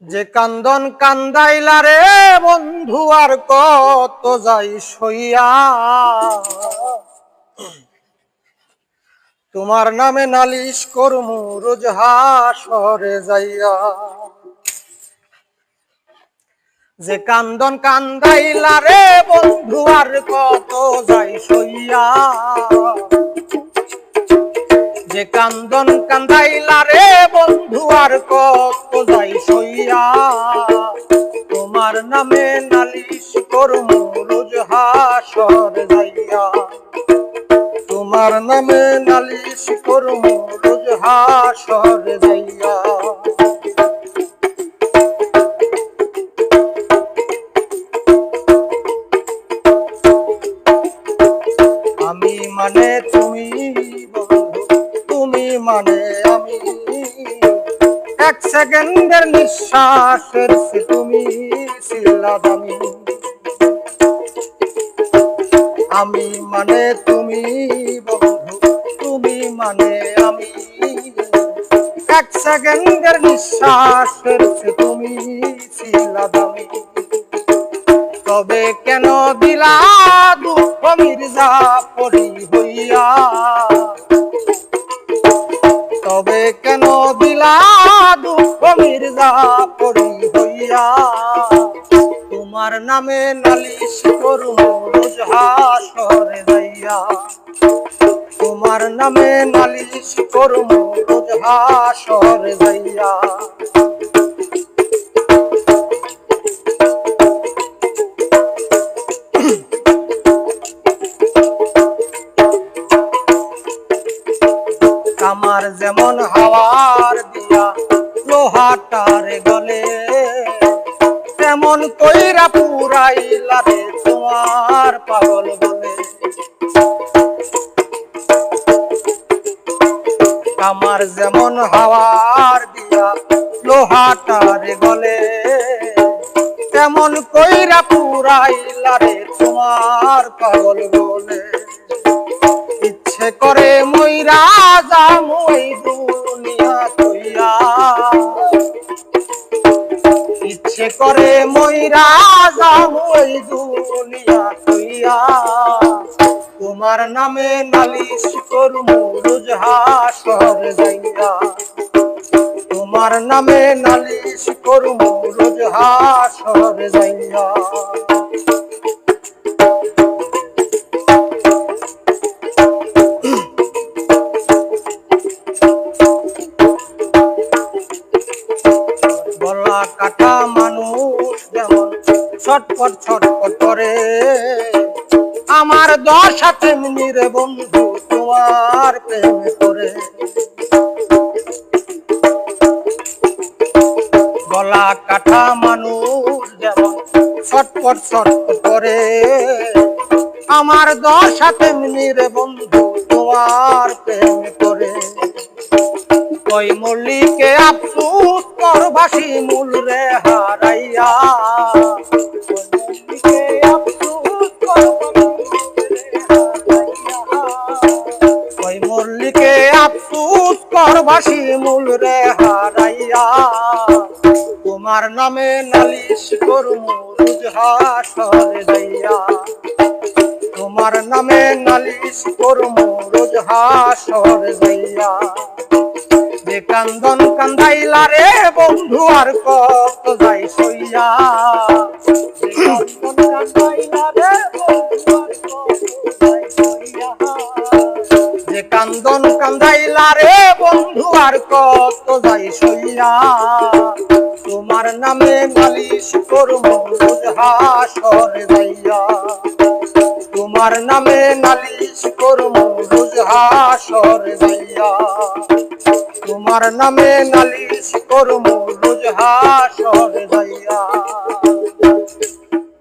যে কান্দন কান্দাইলা রে বন্ধু আর কত যাই সইয়া, তোমার নামে নালিশ করমু রোজ হাসরে যাইয়া। যে কান্দন কান্দাইলা রে বন্ধু আর কত যাই সইয়া, যে কান্দন কান্দাইলা রে বন্ধু আর কত যাই সইয়া, তোমার নামে নালিশ করমু রোজ হাসরে যাইয়া, তোমার নামে নালিশ করমু রোজ হাসরে যাইয়া। আমি মানে তুমি বন্ধু, তুমি মানে আমি, এক সেকেন্ডের নিঃশ্বাসের সে তুমি ছিলা দামি। আমি মানে তুমি বন্ধু, তুমি মানে আমি, এক সেকেন্ডের নিঃশ্বাসের সে তুমি ছিলা দামি। তবে কেন দিলা দুঃখ মির্জাপুরী হইয়া, তবে কেন দিলা দুঃখ মির্জাপুরী হইয়া, তোমার নামে নালিশ করমু রোজ হাসরে যাইয়া, তোমার নামে নালিশ করমু রোজ হাসরে যাইয়া। আমার যেমন হাওয়ার দিয়া লোহাটারে গলে, তেমন কইরা পুরাইলা রে তোমার পাগল বলে। আমার যেমন হাওয়ার দিয়া লোহাটারে গলে, তেমন কইরা পুরাইলা রে তোমার পাগল বলে। ইচ্ছে করে মইরা যামু এই দুনিয়া কইয়া, ইচ্ছে করে মইরা যামু এই দুনিয়া কইয়া, তোমার নামে নালিশ করমু রোজ হাসরে যাইয়া, তোমার নামে নালিশ করমু রোজ হাসরে যাইয়া। গলা কাটা মানুষ যেমন ছটপট ছটপট করে, আমার দশা তেমনি রে বন্ধু তোমার প্রেমে করে। গলা কাটা মানুষ যেমন ছটপট ছটপট করে, আমার দশা তেমনি রে বন্ধু তোমার প্রেমে করে। ওই মল্লিকে আফসোস কর ভাসি মূল রে হারাইয়া, ওই মল্লিকে আফসোস কর ভাসি মূল রে হারাইয়া, তোমার নামে নালিশ করমু রোজ হাসরে যাইয়া, তোমার নামে নালিশ করমু রোজ হাসরে যাইয়া। যে কান্দন কান্দাইলা রে বন্ধু আর কত যাই সইয়া, যে কান্দন কান্দাইলা রে বন্ধু আর কত যাই সইয়া, তোমার নামে নালিশ করমু রোজ হাসরে যাইয়া, তোমার নামে নালিশ করমু রোজ হাসরে যাইয়া, তোমার নামে নালিশ করমু রোজ হাসরে যাইয়া।